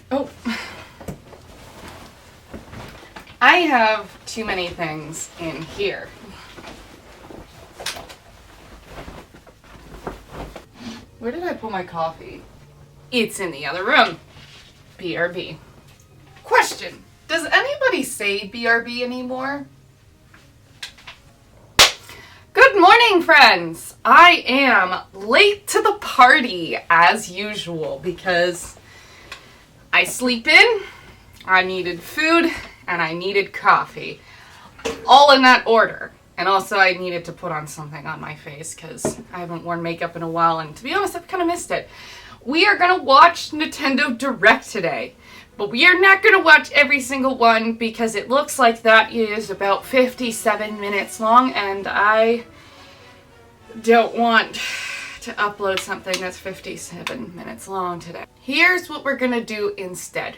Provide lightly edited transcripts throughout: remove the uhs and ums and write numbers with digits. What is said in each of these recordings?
Oh. I have too many things in here. Where did I put my coffee? It's in the other room. BRB. Question. Does anybody say BRB anymore? Good morning, friends. I am late to the party as usual because I sleep in, I needed food, and I needed coffee. All in that order. And also I needed to put on something on my face because I haven't worn makeup in a while, and to be honest, I've kind of missed it. We are going to watch Nintendo Direct today. But we are not going to watch every single one because it looks like that is about 57 minutes long, and I don't want to upload something that's 57 minutes long today. Here's what we're going to do instead.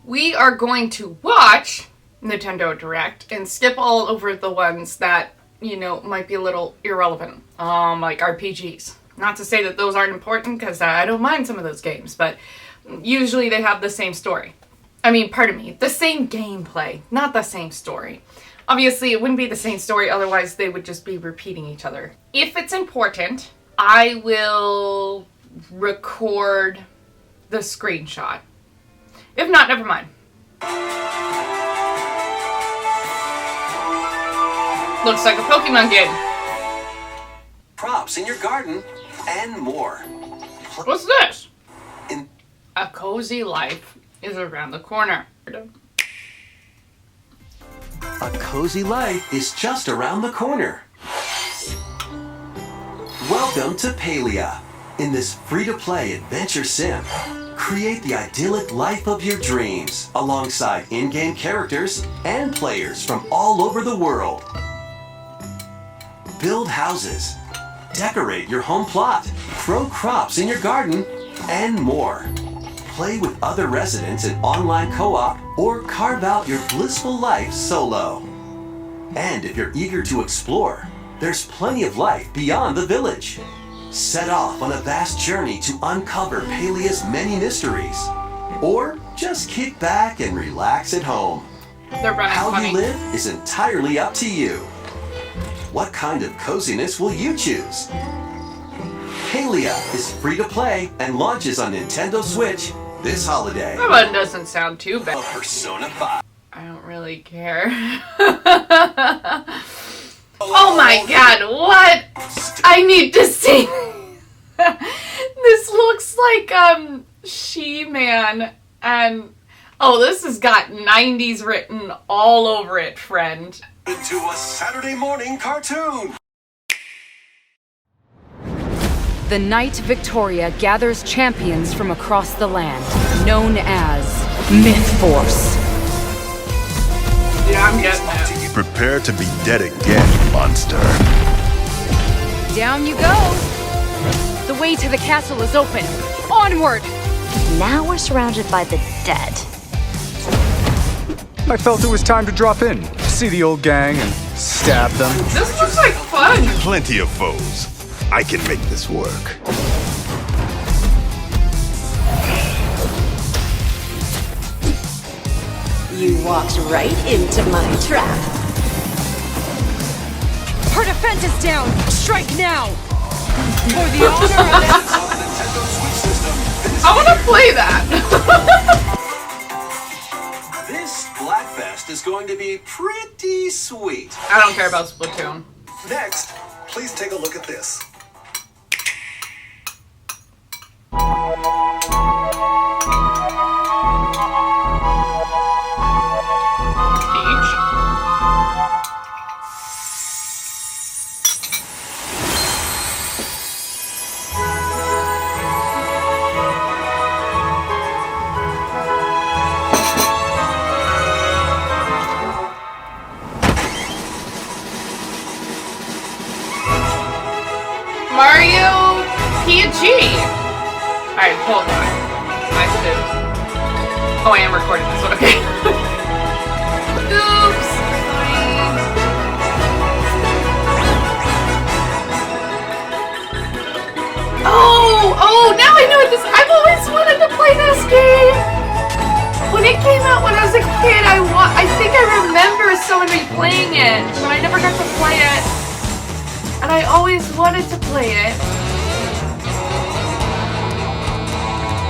We are going to watch Nintendo Direct and skip all over the ones that, you know, might be a little irrelevant, like RPGs. Not to say that those aren't important, because I don't mind some of those games, but usually they have the same story. I mean, pardon me, the same gameplay, not the same story. Obviously, it wouldn't be the same story, otherwise they would just be repeating each other. If it's important, I will record the screenshot. If not, never mind. Looks like a Pokemon game. Props in your garden and more. What's this? A cozy life is around the corner. A cozy life is just around the corner. Welcome to Palia. In this free-to-play adventure sim, create the idyllic life of your dreams alongside in-game characters and players from all over the world. Build houses, decorate your home plot, grow crops in your garden, and more. Play with other residents in online co-op or carve out your blissful life solo. And if you're eager to explore, there's plenty of life beyond the village. Set off on a vast journey to uncover Palia's many mysteries. Or just kick back and relax at home. They're running How funny. you live is entirely up to you. What kind of coziness will you choose? Palia is free to play and launches on Nintendo Switch this holiday. That one doesn't sound too bad. Persona 5. I don't really care. Oh my god, what? I need to see. This looks like She-Man, and oh, this has got 90s written all over it, friend. Into a Saturday morning cartoon. The Knight Victoria gathers champions from across the land, known as Myth Force. Yeah, I'm getting it. Prepare to be dead again, monster. Down you go! The way to the castle is open. Onward! Now we're surrounded by the dead. I felt it was time to drop in, see the old gang, and stab them. This looks like fun. Plenty of foes. I can make this work. You walked right into my trap. Her defense is down! Strike now! For the honor of I want to play that. This Blackfest is going to be pretty sweet. I don't care about Splatoon. Next, please take a look at this. Peach. Mario PG. Alright, hold on. I should. Oh, I am recording this one, okay. Oops. Oh, now I know what this. I've always wanted to play this game. like playing it, but I never got to play it. And I always wanted to play it.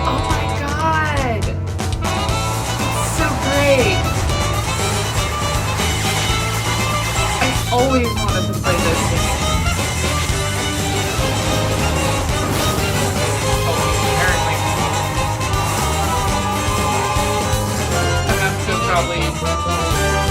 Oh my god. It's so great. I always wanted to play this game. Probably.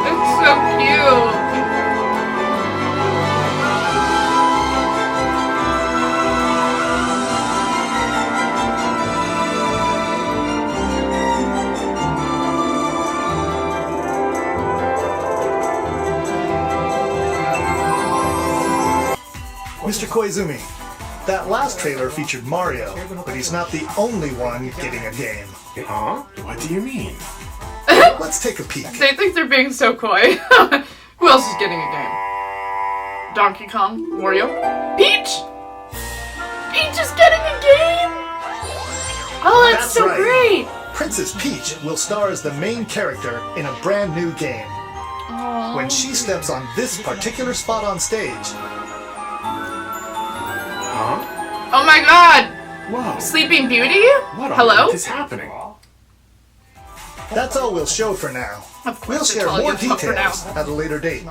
It's so cute. Mr. Koizumi, that last trailer featured Mario, but he's not the only one getting a game. Huh? What do you mean? Let's take a peek. They think they're being so coy. Who else is getting a game? Donkey Kong? Wario? Peach? Peach is getting a game? Oh, that's so right. great! Princess Peach will star as the main character in a brand new game. Aww. When she steps on this particular spot on stage, Oh my god! Whoa. Sleeping Beauty? What on Hello? earth is happening? that's all we'll show for now. Of course We'll it's share all more you'll show for details now. at a later date.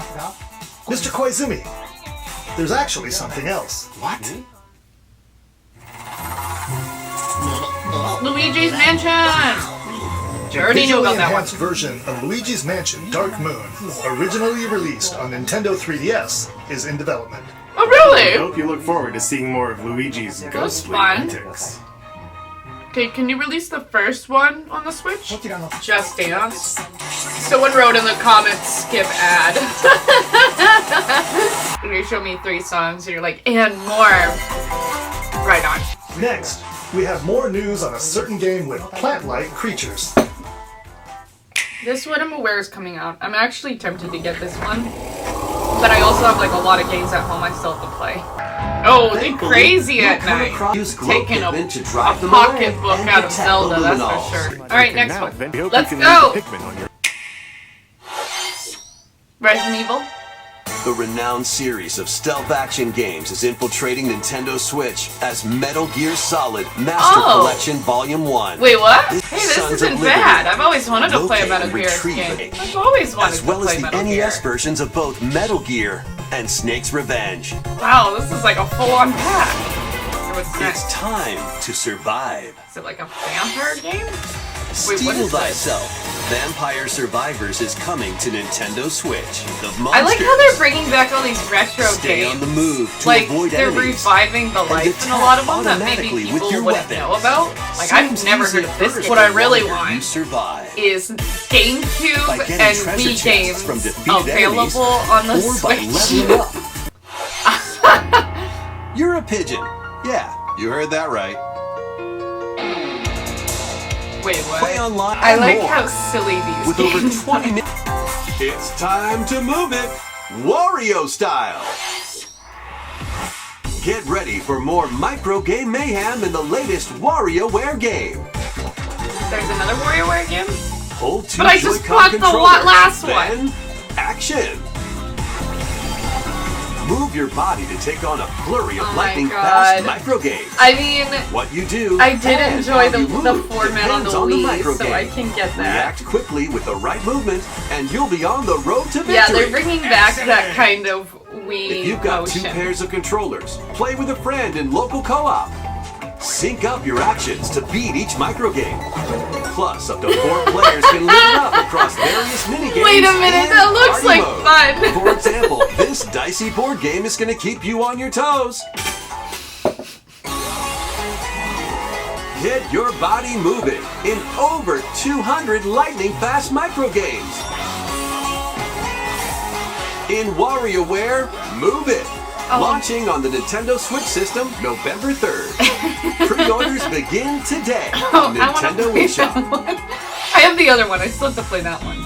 Mr. Koizumi, there's actually something else. What? Luigi's Mansion! You already knew Visually about that one. enhanced version of Luigi's Mansion Dark Moon, originally released on Nintendo 3DS, is in development. Oh, I really? hope you look forward to seeing more of Luigi's ghostly fun. antics. Okay, can you release the first one on the Switch? Just Dance. Someone wrote in the comments, skip ad. And you show me 3 songs and you're like, and more. Right on. Next, we have more news on a certain game with plant-like creatures. This one I'm aware is coming out. I'm actually tempted to get this one. But I also have like a lot of games at home I still have to play. Oh, the Thankfully, crazy you'll at come night. across- use Glow Taking a Pikmin to drop them pocketbook away and out of attack Zelda, the that's Luminals. for sure. Alright, next Now, one. then, hope Let's you can go! use the Pikmin on your Resident Evil? The renowned series of stealth action games is infiltrating Nintendo Switch as Metal Gear Solid Master Oh. Collection Volume 1. Wait, what? This Hey, this Sons isn't of Liberty. bad. I've always wanted to play a Locate Metal and Gear retrieve game. it. I've always wanted As to well as play the Metal NES Gear. versions of both Metal Gear and Snake's Revenge. Wow, this is like a full-on pack. So what's It's next? time to survive. Is it like a vampire game? Wait, what Steal is this? Thyself. Vampire Survivors is coming to Nintendo Switch. The I like how they're monsters bringing back all these retro stay games. on the move to Like, avoid they're enemies. reviving the life in a attack lot of them that maybe automatically with people your wouldn't weapons. know about. Like, I've Seems never easy heard at of this. first, What I but really you want survive. is By GameCube getting and treasure Wii chests games from defeated enemies, available on the or by Switch. leveling up. You're a pigeon. Yeah, you heard that right. Wait, what? Play online I and like more. how silly these With games over 20 minutes. It's time to move it, Wario style. Get ready for more micro game mayhem in the latest WarioWare game. There's another WarioWare game? Hold 2 But I just Joy-Con bought the controllers, last then action. Move your body to take on a flurry of Oh my lightning-fast God. micro games. I mean, What you do, I did and enjoy how the you move format on the depends on the Wii, micro so game. I can get that. React quickly with the right movement, and you'll be on the road to victory. Yeah, they're bringing back that kind of Wii If you've got motion. 2 pairs of controllers, play with a friend in local co-op. Sync up your actions to beat each micro game. Plus, up to 4 players can live it up across various minigames. Wait a minute, and that looks party like mode. fun. For example, this dicey board game is going to keep you on your toes. Get your body moving in over 200 lightning-fast micro games. In WarioWare, move it. Launching on the Nintendo Switch system November 3rd. Pre-orders begin today on Nintendo Wii Shop. I have the other one. I still have to play that one.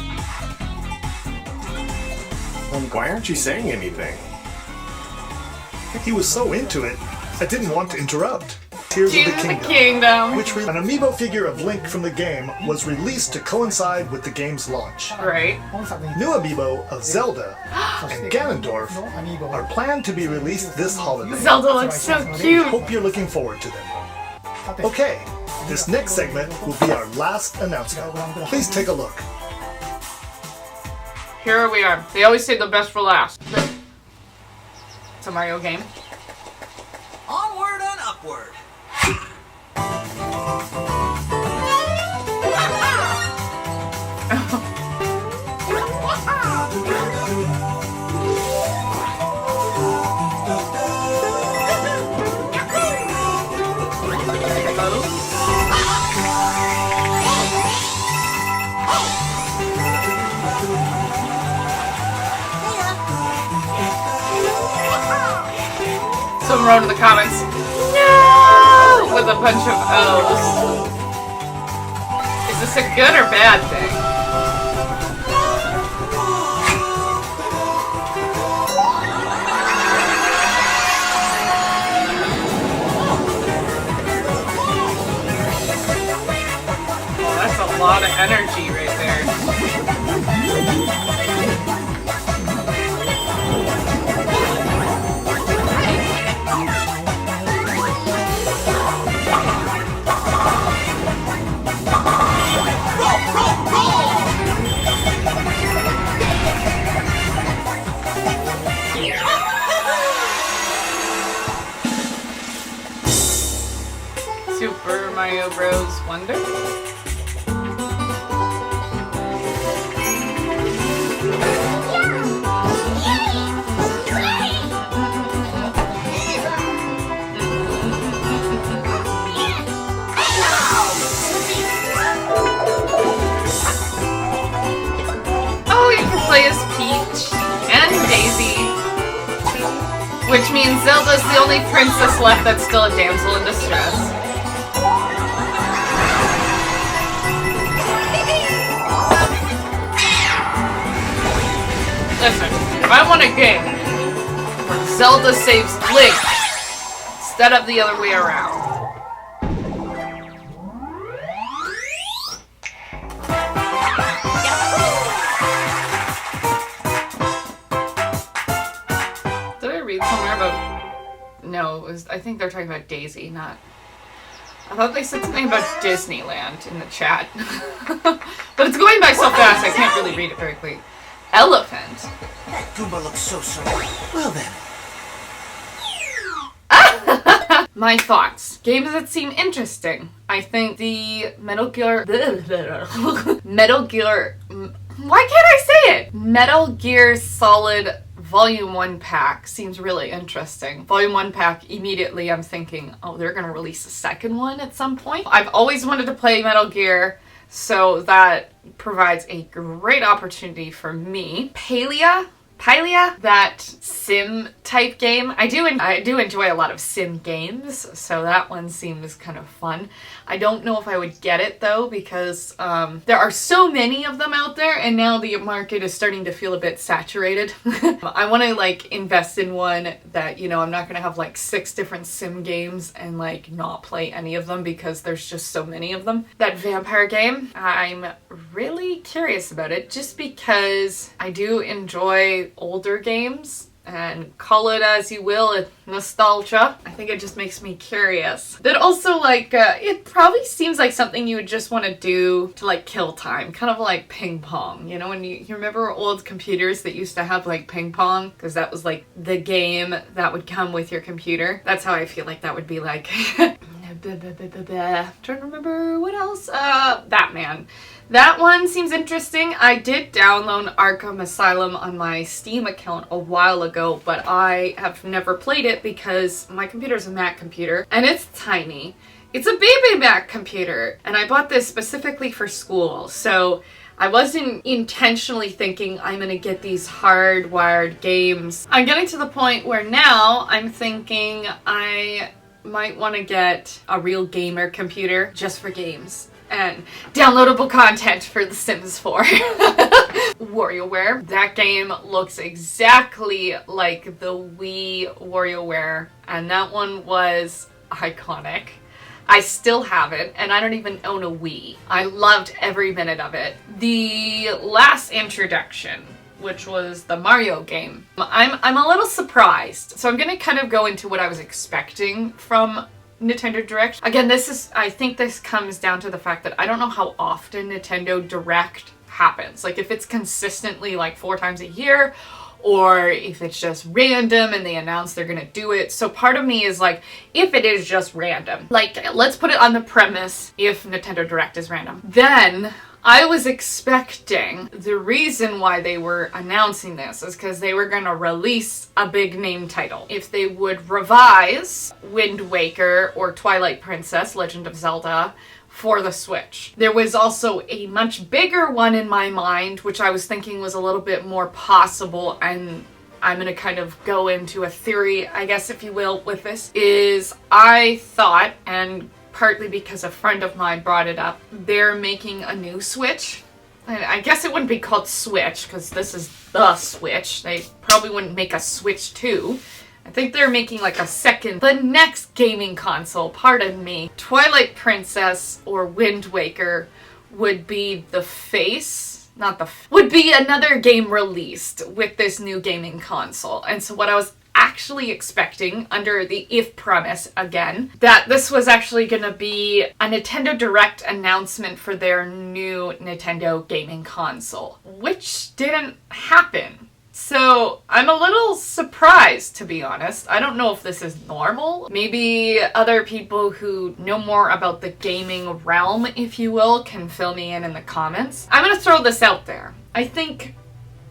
Why aren't you saying anything? He was so into it, I didn't want to interrupt. Tears of the Kingdom. Which an amiibo figure of Link from the game was released to coincide with the game's launch. Right. New amiibo of Zelda and Ganondorf are planned to be released this holiday. Zelda looks so cute. Hope you're looking forward to them. Okay, this next segment will be our last announcement. Please take a look. Here we are. They always say the best for last. It's a Mario game. Onward and upward. Someone wrote in the comments, no! With a bunch of O's. Is this a good or bad thing? Oh, that's a lot of energy right there. Super Mario Bros. Wonder? Oh, you can play as Peach and Daisy. Which means Zelda's the only princess left that's still a damsel in distress. Listen, if I want a game where Zelda saves Link instead of the other way around. Did I read somewhere about... No, it was, I think they're talking about Daisy, not... I thought they said something about Disneyland in the chat. But it's going by so fast I can't really read it very quickly. Elephant. That Goomba looks so sorry. Well then. My thoughts. Games that seem interesting. I think the Metal Gear... Metal Gear... Why can't I say it? Metal Gear Solid Volume 1 pack seems really interesting. Volume 1 pack, immediately I'm thinking, oh, they're gonna release a second one at some point. I've always wanted to play Metal Gear, so that provides a great opportunity for me. Palia, that sim type game. I do enjoy a lot of sim games, so that one seems kind of fun. I don't know if I would get it though, because there are so many of them out there, and now the market is starting to feel a bit saturated. I want to like invest in one that, you know, I'm not gonna have like 6 different sim games and like not play any of them because there's just so many of them. That vampire game, I'm really curious about it just because I do enjoy older games, and call it as you will, nostalgia. I think it just makes me curious. But also, like, it probably seems like something you would just want to do to, like, kill time. Kind of like ping pong. You know, when you remember old computers that used to have, like, ping pong? Because that was, like, the game that would come with your computer. That's how I feel like that would be like. Trying to remember what else. Batman. That one seems interesting. I did download Arkham Asylum on my Steam account a while ago, but I have never played it because my computer is a Mac computer and it's tiny. It's a baby Mac computer, and I bought this specifically for school, so I wasn't intentionally thinking I'm gonna get these hardwired games. I'm getting to the point where now I'm thinking I might want to get a real gamer computer just for games and downloadable content for The Sims 4. WarioWare. That game looks exactly like the Wii WarioWare, and that one was iconic. I still have it, and I don't even own a Wii. I loved every minute of it. The last introduction, which was the Mario game, I'm a little surprised. So I'm gonna kind of go into what I was expecting from Nintendo Direct. Again, I think this comes down to the fact that I don't know how often Nintendo Direct happens. Like if it's consistently like 4 times a year, or if it's just random and they announce they're gonna do it. So part of me is like, if it is just random, like let's put it on the premise if Nintendo Direct is random, then I was expecting the reason why they were announcing this is because they were going to release a big name title. If they would revise Wind Waker or Twilight Princess, Legend of Zelda, for the Switch. There was also a much bigger one in my mind, which I was thinking was a little bit more possible, and I'm going to kind of go into a theory, I guess, if you will, with this, is I thought, and partly because a friend of mine brought it up, they're making a new Switch. And I guess it wouldn't be called Switch, because this is the Switch. They probably wouldn't make a Switch 2. I think they're making like the next gaming console, pardon me. Twilight Princess or Wind Waker would be the face, would be another game released with this new gaming console. And so what I was actually expecting, under the if premise again, that this was actually going to be a Nintendo Direct announcement for their new Nintendo gaming console, which didn't happen. So I'm a little surprised, to be honest. I don't know if this is normal. Maybe other people who know more about the gaming realm, if you will, can fill me in the comments. I'm going to throw this out there. I think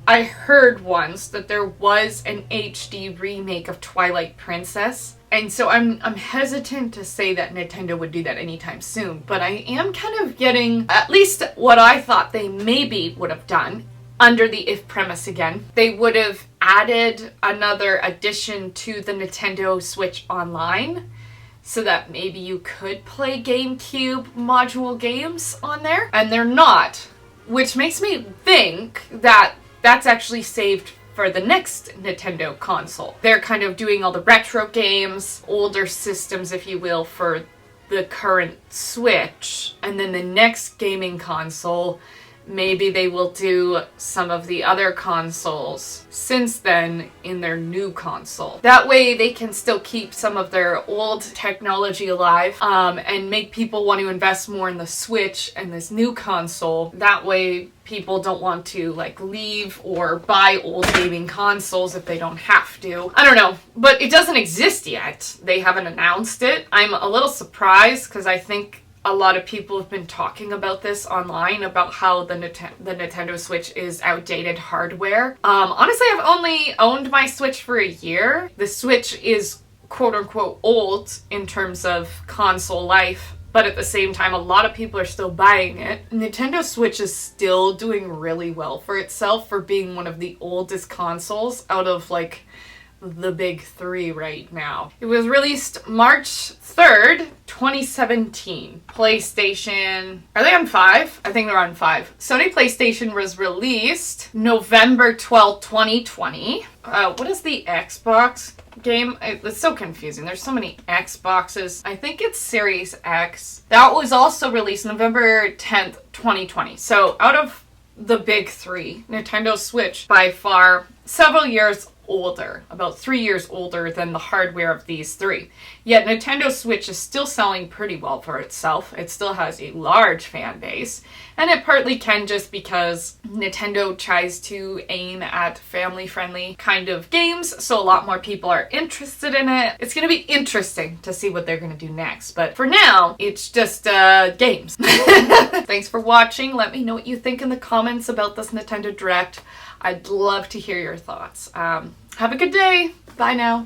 I heard once that there was an HD remake of Twilight Princess, and so I'm hesitant to say that Nintendo would do that anytime soon, but I am kind of getting at least what I thought they maybe would have done under the if premise again. They would have added another addition to the Nintendo Switch Online so that maybe you could play GameCube module games on there, and they're not, which makes me think that that's actually saved for the next Nintendo console. They're kind of doing all the retro games, older systems, if you will, for the current Switch. And then the next gaming console, maybe they will do some of the other consoles since then in their new console. That way they can still keep some of their old technology alive, and make people want to invest more in the Switch and this new console. That way people don't want to like leave or buy old gaming consoles if they don't have to. I don't know, but it doesn't exist yet. They haven't announced it. I'm a little surprised because I think a lot of people have been talking about this online, about how the Nintendo Switch is outdated hardware. Honestly, I've only owned my Switch for a year. The Switch is quote-unquote old in terms of console life, but at the same time, a lot of people are still buying it. Nintendo Switch is still doing really well for itself for being one of the oldest consoles out of like the big 3 right now. It was released March 3rd, 2017. PlayStation, are they on 5? I think they're on 5. Sony PlayStation was released November 12th, 2020. What is the Xbox game? It's so confusing. There's so many Xboxes. I think it's Series X. That was also released November 10th, 2020. So out of the big 3, Nintendo Switch by far several years older, about 3 years older than the hardware of these 3. Yet Nintendo Switch is still selling pretty well for itself. It still has a large fan base, and it partly can just because Nintendo tries to aim at family-friendly kind of games, so a lot more people are interested in it. It's going to be interesting to see what they're going to do next, but for now, it's just games. Thanks for watching. Let me know what you think in the comments about this Nintendo Direct. I'd love to hear your thoughts. Have a good day. Bye now.